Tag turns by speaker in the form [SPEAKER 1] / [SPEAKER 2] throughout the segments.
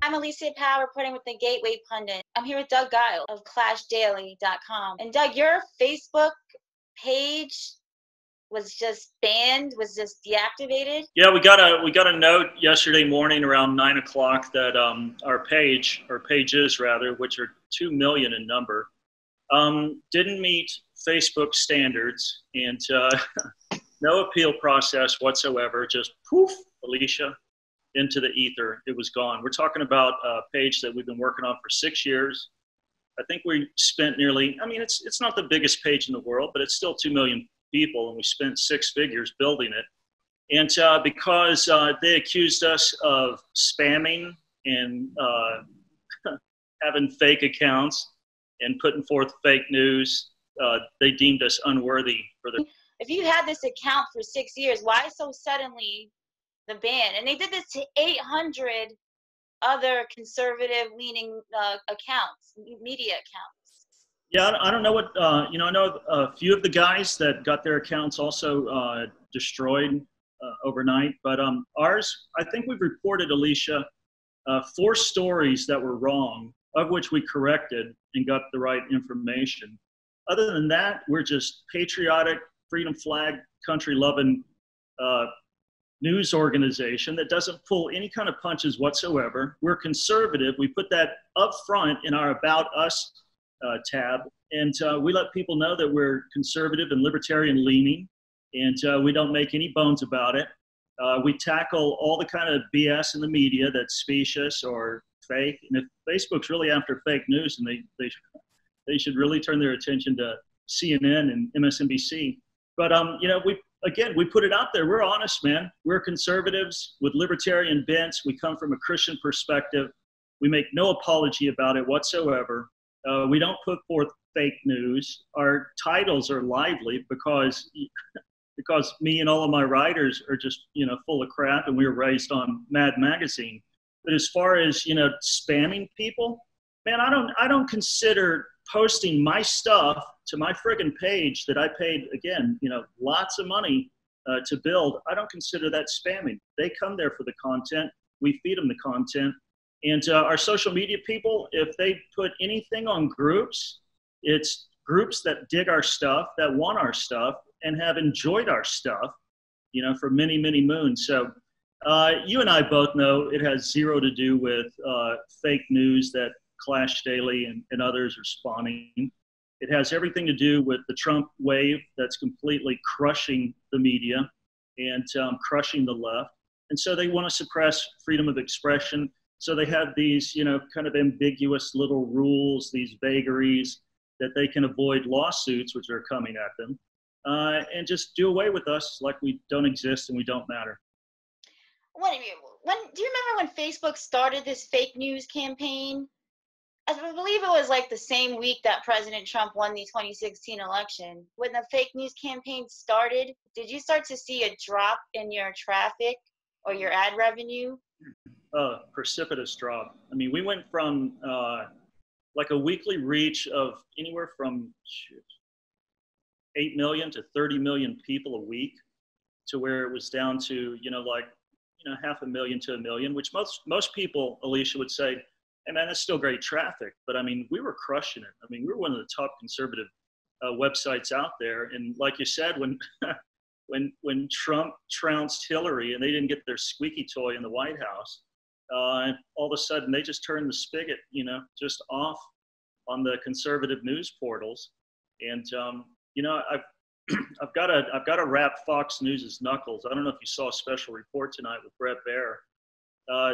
[SPEAKER 1] I'm Alicia Powe reporting with the Gateway Pundit. I'm here with Doug Giles of ClashDaily.com. And Doug, your Facebook page was just banned, was just deactivated?
[SPEAKER 2] Yeah, we got a note yesterday morning around 9 o'clock that our pages rather, which are 2 million in number, didn't meet Facebook standards, and no appeal process whatsoever. Just poof, Alicia, into the ether. It was gone. We're talking about a page that we've been working on for 6 years. I think we spent nearly, I mean, it's not the biggest page in the world, but it's still 2 million people, and we spent 6 figures building it. And because they accused us of spamming and having fake accounts and putting forth fake news, they deemed us unworthy for the.
[SPEAKER 1] If you had this account for 6 years, why so suddenly the ban? And they did this to 800 other conservative-leaning accounts, media accounts.
[SPEAKER 2] Yeah, I don't know what, I know a few of the guys that got their accounts also destroyed overnight, but ours, I think we've reported, Alicia, 4 stories that were wrong, of which we corrected and got the right information. Other than that, we're just patriotic, freedom flag, country-loving news organization that doesn't pull any kind of punches whatsoever. We're conservative. We put that up front in our About Us tab, and we let people know that we're conservative and libertarian leaning, and we don't make any bones about it. We tackle all the kind of BS in the media that's specious or fake, and if Facebook's really after fake news, and they should really turn their attention to CNN and MSNBC. But we put it out there. We're honest, man. We're conservatives with libertarian bents. We come from a Christian perspective. We make no apology about it whatsoever. We don't put forth fake news. Our titles are lively because me and all of my writers are just, full of crap, and we were raised on Mad Magazine. But as far as, spamming people, man, I don't consider posting my stuff to my friggin' page that I paid, again, lots of money to build. I don't consider that spamming. They come there for the content. We feed them the content. And our social media people, if they put anything on groups, it's groups that dig our stuff, that want our stuff, and have enjoyed our stuff, for many, many moons. So you and I both know it has zero to do with fake news that Clash Daily and others are spawning. It has everything to do with the Trump wave that's completely crushing the media and crushing the left. And so they want to suppress freedom of expression. So they have these, kind of ambiguous little rules, these vagaries that they can avoid lawsuits, which are coming at them, and just do away with us like we don't exist and we don't matter.
[SPEAKER 1] Do you remember when Facebook started this fake news campaign? I believe it was like the same week that President Trump won the 2016 election. When the fake news campaign started, did you start to see a drop in your traffic or your ad revenue?
[SPEAKER 2] Precipitous drop. I mean, we went from like a weekly reach of anywhere from 8 million to 30 million people a week to where it was down to, 500,000 to 1 million, which most people, Alicia, would say, hey man, that's still great traffic. But I mean, we were crushing it. I mean, we were one of the top conservative websites out there. And like you said, when Trump trounced Hillary and they didn't get their squeaky toy in the White House, all of a sudden they just turned the spigot, just off on the conservative news portals. And I've got to wrap Fox News's knuckles. I don't know if you saw a special report tonight with Bret Baier.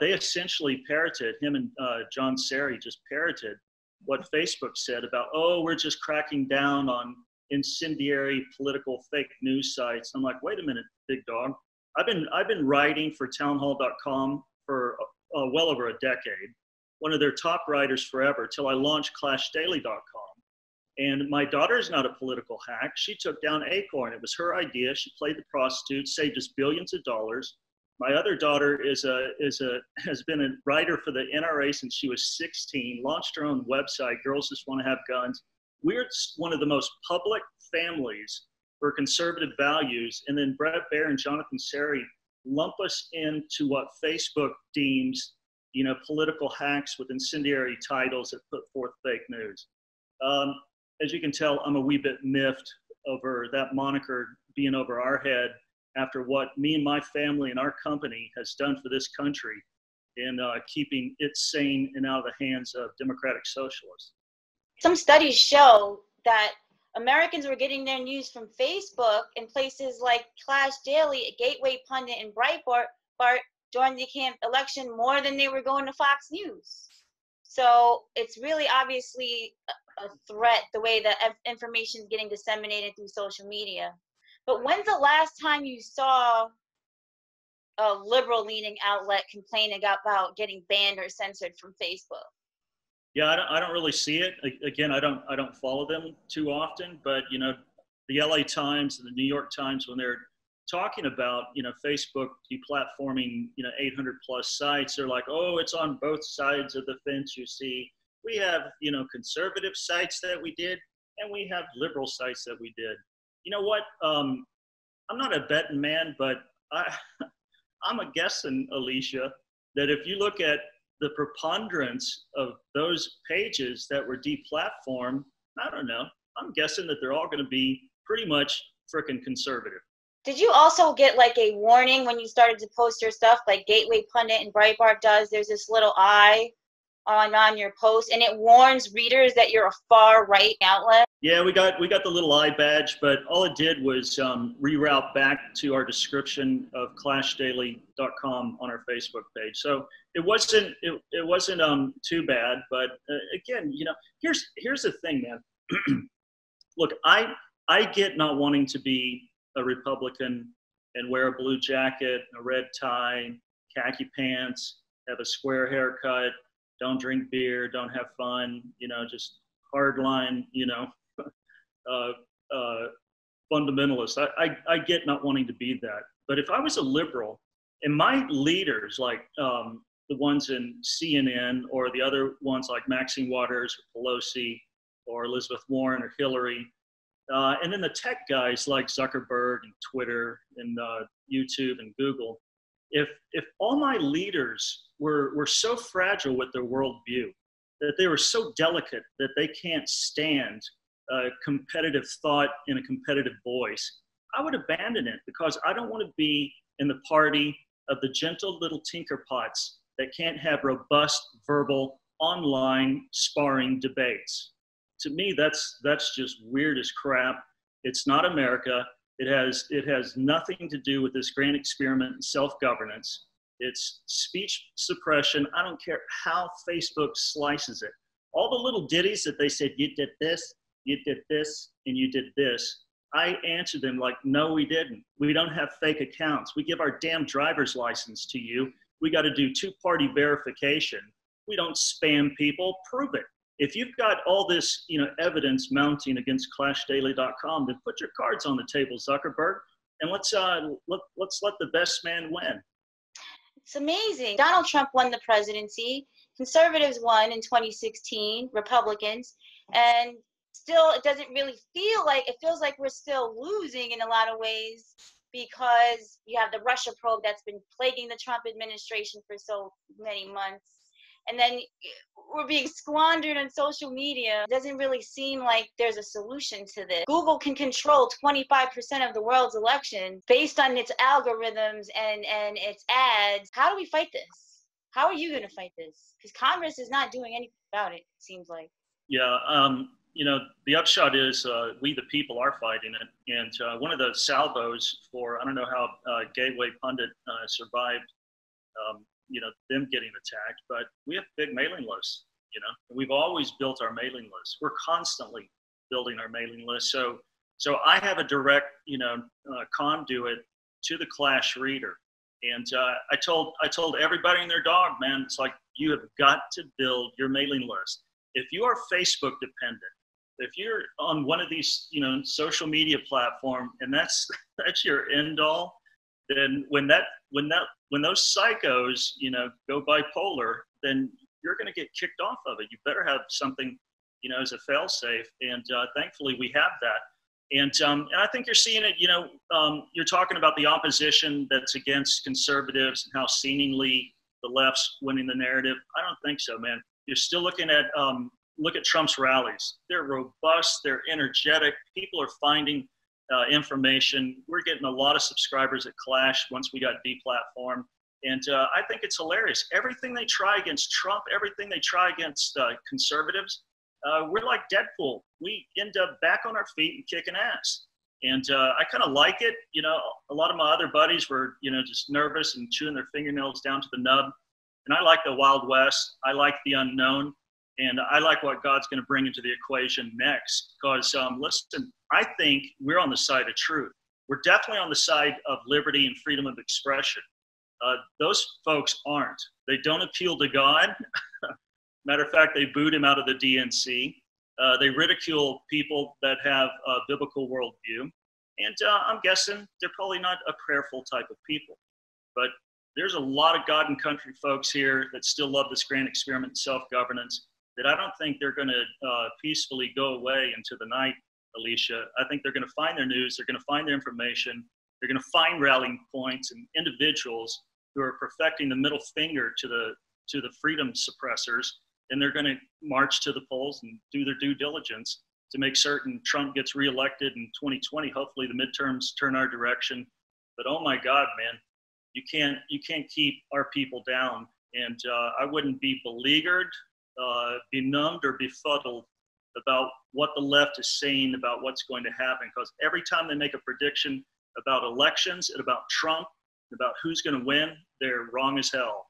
[SPEAKER 2] They essentially parroted, him and John Sari just parroted what Facebook said about, we're just cracking down on incendiary political fake news sites. I'm like, wait a minute, big dog. I've been writing for townhall.com for well over a decade, one of their top writers forever, till I launched ClashDaily.com. And my daughter's not a political hack. She took down Acorn. It was her idea. She played the prostitute, saved us billions of dollars. My other daughter has been a writer for the NRA since she was 16, launched her own website, Girls Just Want to Have Guns. We're one of the most public families for conservative values. And then Bret Baier and Jonathan Sari lump us into what Facebook deems political hacks with incendiary titles that put forth fake news. As you can tell, I'm a wee bit miffed over that moniker being over our head after what me and my family and our company has done for this country in keeping it sane and out of the hands of democratic socialists.
[SPEAKER 1] Some studies show that Americans were getting their news from Facebook in places like Clash Daily, Gateway Pundit, and Breitbart during the election more than they were going to Fox News. So it's really obviously a threat, the way that information is getting disseminated through social media. But when's the last time you saw a liberal-leaning outlet complaining about getting banned or censored from Facebook?
[SPEAKER 2] Yeah, I don't really see it. Again, I don't follow them too often, but the LA Times and the New York Times, when they're talking about Facebook deplatforming 800 plus sites, they're like, oh, it's on both sides of the fence. You see, we have conservative sites that we did, and we have liberal sites that we did. You know what? I'm not a betting man, but I'm a guessing, Alicia, that if you look at the preponderance of those pages that were deplatformed, I don't know, I'm guessing that they're all going to be pretty much frickin' conservative.
[SPEAKER 1] Did you also get like a warning when you started to post your stuff, like Gateway Pundit and Breitbart does? There's this little eye on your post, and it warns readers that you're a far right outlet.
[SPEAKER 2] Yeah, we got the little eye badge, but all it did was reroute back to our description of clashdaily.com on our Facebook page. So it wasn't too bad. But again, here's the thing, man. Look, I get not wanting to be a Republican and wear a blue jacket, a red tie, khaki pants, have a square haircut, don't drink beer, don't have fun, just hardline, fundamentalist. I get not wanting to be that. But if I was a liberal and my leaders, like the ones in CNN or the other ones like Maxine Waters or Pelosi or Elizabeth Warren or Hillary, and then the tech guys like Zuckerberg and Twitter and YouTube and Google, if all my leaders were so fragile with their worldview, that they were so delicate that they can't stand competitive thought in a competitive voice, I would abandon it, because I don't want to be in the party of the gentle little tinkerpots that can't have robust verbal online sparring debates. To me, that's just weird as crap. It's not America. It has nothing to do with this grand experiment in self-governance. It's speech suppression. I don't care how Facebook slices it. All the little ditties that they said, you did this, and you did this. I answered them like, no, we didn't. We don't have fake accounts. We give our damn driver's license to you. We got to do two-party verification. We don't spam people. Prove it. If you've got all this, evidence mounting against ClashDaily.com, then put your cards on the table, Zuckerberg, and let's let the best man win.
[SPEAKER 1] It's amazing. Donald Trump won the presidency. Conservatives won in 2016, Republicans, and still it doesn't really it feels like we're still losing in a lot of ways, because you have the Russia probe that's been plaguing the Trump administration for so many months. And then we're being squandered on social media. It doesn't really seem like there's a solution to this. Google can control 25% of the world's election based on its algorithms and its ads. How do we fight this? How are you going to fight this? Because Congress is not doing anything about it, it seems like.
[SPEAKER 2] Yeah, the upshot is we the people are fighting it. And one of the salvos for, I don't know how Gateway Pundit survived, them getting attacked, but we have big mailing lists, and we've always built our mailing list. We're constantly building our mailing list. So I have a direct, conduit to the Clash reader. And I told everybody and their dog, man, it's like, you have got to build your mailing list. If you are Facebook dependent, if you're on one of these, social media platform, and that's your end all, then when those psychos, go bipolar, then you're going to get kicked off of it. You better have something, as a fail-safe. And thankfully we have that. And I think you're seeing it, you're talking about the opposition that's against conservatives and how seemingly the left's winning the narrative. I don't think so, man. You're still looking at, look at Trump's rallies. They're robust, they're energetic. People are finding information. We're getting a lot of subscribers at Clash once we got deplatformed. And I think it's hilarious. Everything they try against Trump, everything they try against conservatives, we're like Deadpool. We end up back on our feet and kicking ass. And I kind of like it. You know, a lot of my other buddies were, you know, just nervous and chewing their fingernails down to the nub. And I like the Wild West. I like the unknown. And I like what God's going to bring into the equation next. Because, listen, I think we're on the side of truth. We're definitely on the side of liberty and freedom of expression. Those folks aren't. They don't appeal to God. Matter of fact, they booed him out of the DNC. They ridicule people that have a biblical worldview. And I'm guessing they're probably not a prayerful type of people. But there's a lot of God and country folks here that still love this grand experiment in self-governance that I don't think they're going to peacefully go away into the night, Alicia. I think they're going to find their news. They're going to find their information. They're going to find rallying points and individuals who are perfecting the middle finger to the freedom suppressors. And they're going to march to the polls and do their due diligence to make certain Trump gets reelected in 2020. Hopefully the midterms turn our direction. But oh my God, man, you can't keep our people down. And I wouldn't be beleaguered, benumbed, or befuddled about what the left is saying about what's going to happen. Because every time they make a prediction about elections and about Trump, about who's going to win, they're wrong as hell.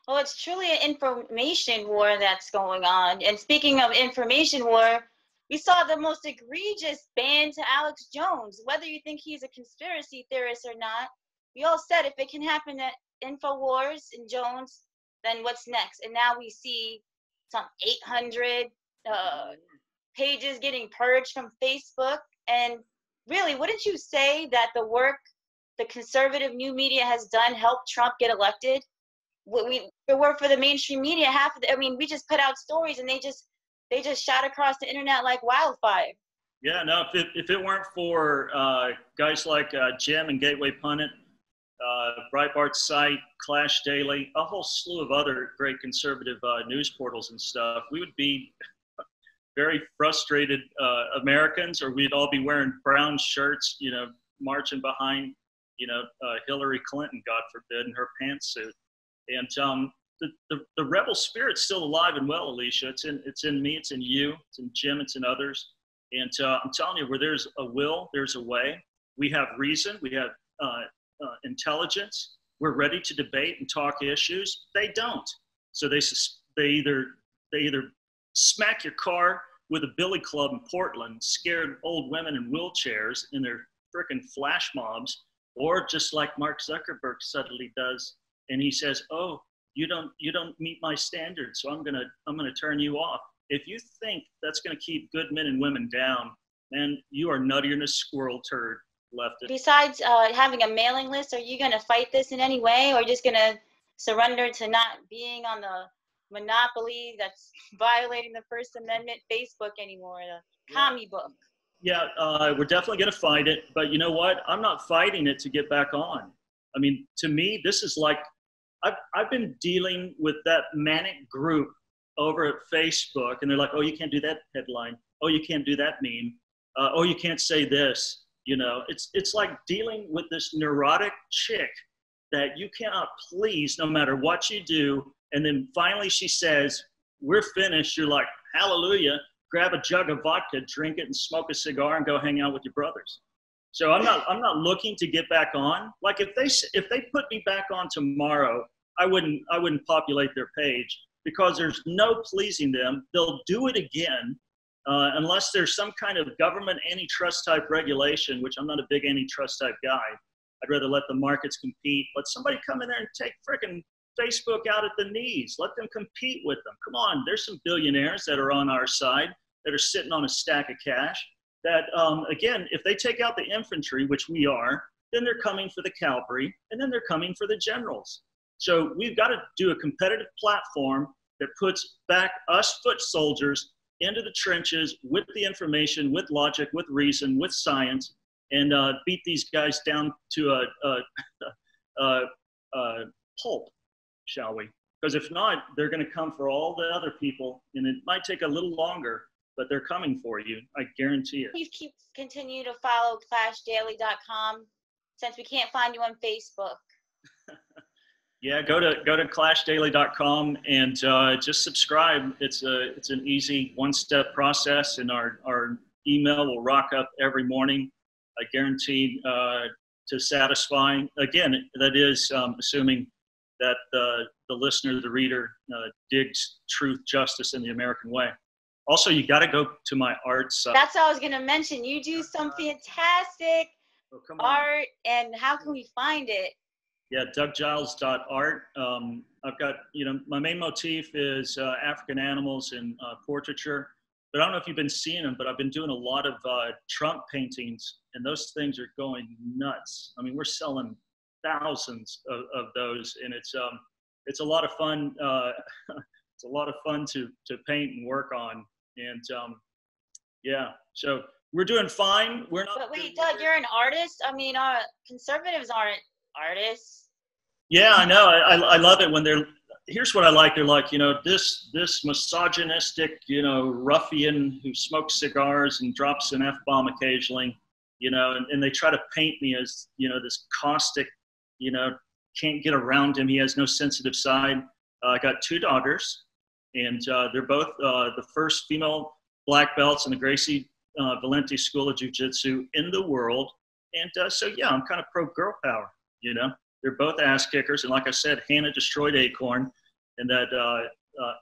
[SPEAKER 1] Well, it's truly an information war that's going on. And speaking of information war, we saw the most egregious ban to Alex Jones. Whether you think he's a conspiracy theorist or not, we all said if it can happen at InfoWars and Jones, then what's next? And now we see some 800 pages getting purged from Facebook. And really, wouldn't you say that the work the conservative new media has done helped Trump get elected? We work for the mainstream media. We just put out stories and they just shot across the internet like wildfire.
[SPEAKER 2] Yeah, no, if it weren't for guys like Jim and Gateway Pundit, Breitbart's site, Clash Daily, a whole slew of other great conservative news portals and stuff, we would be very frustrated Americans, or we'd all be wearing brown shirts, you know, marching behind, you know, Hillary Clinton, God forbid, in her pantsuit. And the rebel spirit's still alive and well, Alicia. It's in me, it's in you, it's in Jim, it's in others. And I'm telling you, where there's a will, there's a way. We have reason, we have intelligence. We're ready to debate and talk issues. They don't. So they either smack your car with a billy club in Portland, scared old women in wheelchairs in their frickin' flash mobs, or just like Mark Zuckerberg suddenly does, and he says, "Oh, you don't meet my standards, so I'm gonna turn you off." If you think that's gonna keep good men and women down, man, you are nuttier than a squirrel turd, leftist.
[SPEAKER 1] Besides having a mailing list, are you gonna fight this in any way, or just gonna surrender to not being on the monopoly that's violating the First Amendment Facebook anymore, the commie book?
[SPEAKER 2] Yeah, we're definitely going to fight it. But you know what? I'm not fighting it to get back on. I mean, to me, this is like, I've been dealing with that manic group over at Facebook, and they're like, "Oh, you can't do that headline. Oh, you can't do that meme. Oh, you can't say this." You know, it's like dealing with this neurotic chick that you cannot please no matter what you do. And then finally she says, "We're finished." You're like, "Hallelujah." Grab a jug of vodka, drink it, and smoke a cigar, and go hang out with your brothers. So I'm not looking to get back on. Like if they put me back on tomorrow, I wouldn't populate their page, because there's no pleasing them. They'll do it again unless there's some kind of government antitrust type regulation, which I'm not a big antitrust type guy. I'd rather let the markets compete. Let somebody come in there and take frickin' Facebook out at the knees. Let them compete with them. Come on, there's some billionaires that are on our side that are sitting on a stack of cash that, again, if they take out the infantry, which we are, then they're coming for the cavalry, and then they're coming for the generals. So we've got to do a competitive platform that puts back us foot soldiers into the trenches with the information, with logic, with reason, with science, and beat these guys down to a pulp. shall we? Because if not, they're going to come for all the other people, and it might take a little longer, but they're coming for you. I guarantee it.
[SPEAKER 1] Please continue to follow ClashDaily.com since we can't find you on Facebook.
[SPEAKER 2] Yeah, go to ClashDaily.com and just subscribe. It's an easy one-step process, and our email will rock up every morning. I guarantee to satisfy. Again, that is assuming that the listener, the reader, digs truth, justice, in the American way. Also, you got to go to my art site.
[SPEAKER 1] That's what I was going to mention. You do some fantastic art, and how can we find it?
[SPEAKER 2] Yeah, DougGiles.art. I've got, my main motif is African animals and portraiture. But I don't know if you've been seeing them, but I've been doing a lot of Trump paintings, and those things are going nuts. I mean, we're selling thousands of those, and it's a lot of fun. It's a lot of fun to paint and work on, and yeah. So we're doing fine. We're not.
[SPEAKER 1] But wait, Doug, you're an artist. I mean, conservatives aren't artists.
[SPEAKER 2] Yeah, I know. I love it when they're. Here's what I like. They're like, this misogynistic, ruffian who smokes cigars and drops an F-bomb occasionally, and they try to paint me as, this caustic, can't get around him. He has no sensitive side. I got 2 daughters, and they're both the first female black belts in the Gracie Valenti School of Jiu-Jitsu in the world. And so, yeah, I'm kind of pro girl power, They're both ass kickers, and like I said, Hannah destroyed Acorn in that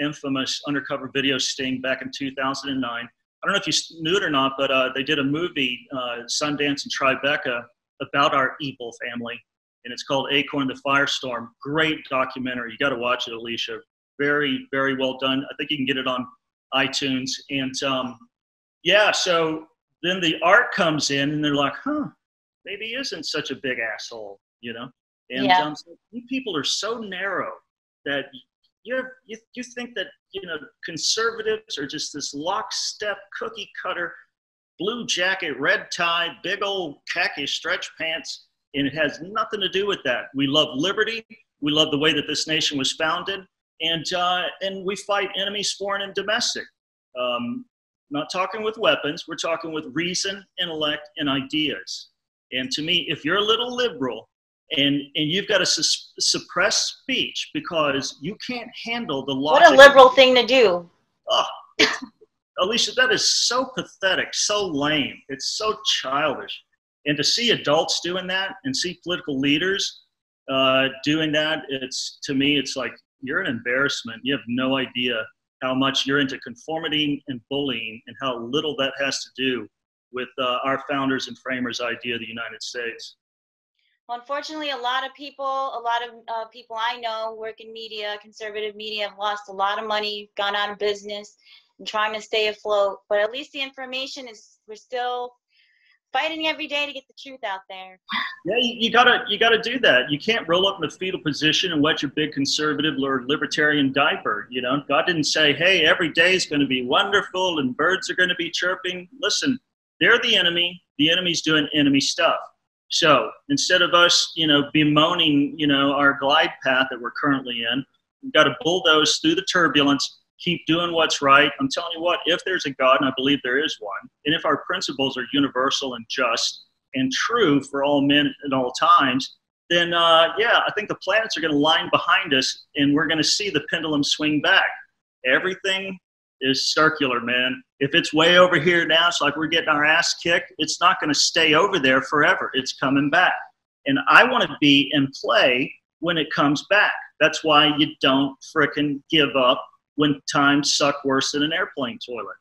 [SPEAKER 2] infamous undercover video sting back in 2009. I don't know if you knew it or not, but they did a movie, Sundance and Tribeca, about our evil family, and it's called Acorn the Firestorm. Great documentary. You got to watch it, Alicia. Very, very well done. I think you can get it on iTunes. And yeah, so then the art comes in, and they're like, maybe he isn't such a big asshole, And
[SPEAKER 1] yeah.
[SPEAKER 2] So you people are so narrow that you think that, conservatives are just this lockstep, cookie cutter, blue jacket, red tie, big old khaki stretch pants, and it has nothing to do with that. We love liberty. We love the way that this nation was founded, and we fight enemies, foreign and domestic. Not talking with weapons. We're talking with reason, intellect, and ideas. And to me, if you're a little liberal, and you've got to suppress speech because you can't handle the logic.
[SPEAKER 1] What a liberal thing to do.
[SPEAKER 2] Oh, Alicia, that is so pathetic, so lame. It's so childish. And to see adults doing that and see political leaders doing that, to me, it's like you're an embarrassment. You have no idea how much you're into conformity and bullying and how little that has to do with our founders and framers' idea of the United States.
[SPEAKER 1] Well, unfortunately, a lot of people I know work in media, conservative media, have lost a lot of money, gone out of business, and trying to stay afloat. But at least the information we're still fighting every day to get the truth out there.
[SPEAKER 2] Yeah, you gotta do that. You can't roll up in the fetal position and wet your big conservative or libertarian diaper. God didn't say, hey, every day is going to be wonderful and birds are going to be chirping. Listen, they're the enemy. The enemy's doing enemy stuff. So instead of us, bemoaning, our glide path that we're currently in, we've got to bulldoze through the turbulence, keep doing what's right. I'm telling you what, if there's a God, and I believe there is one, and if our principles are universal and just and true for all men at all times, then, yeah, I think the planets are going to line behind us, and we're going to see the pendulum swing back. Everything is circular, man. If it's way over here now, it's like we're getting our ass kicked. It's not going to stay over there forever. It's coming back. And I want to be in play when it comes back. That's why you don't frickin' give up when times suck worse than an airplane toilet.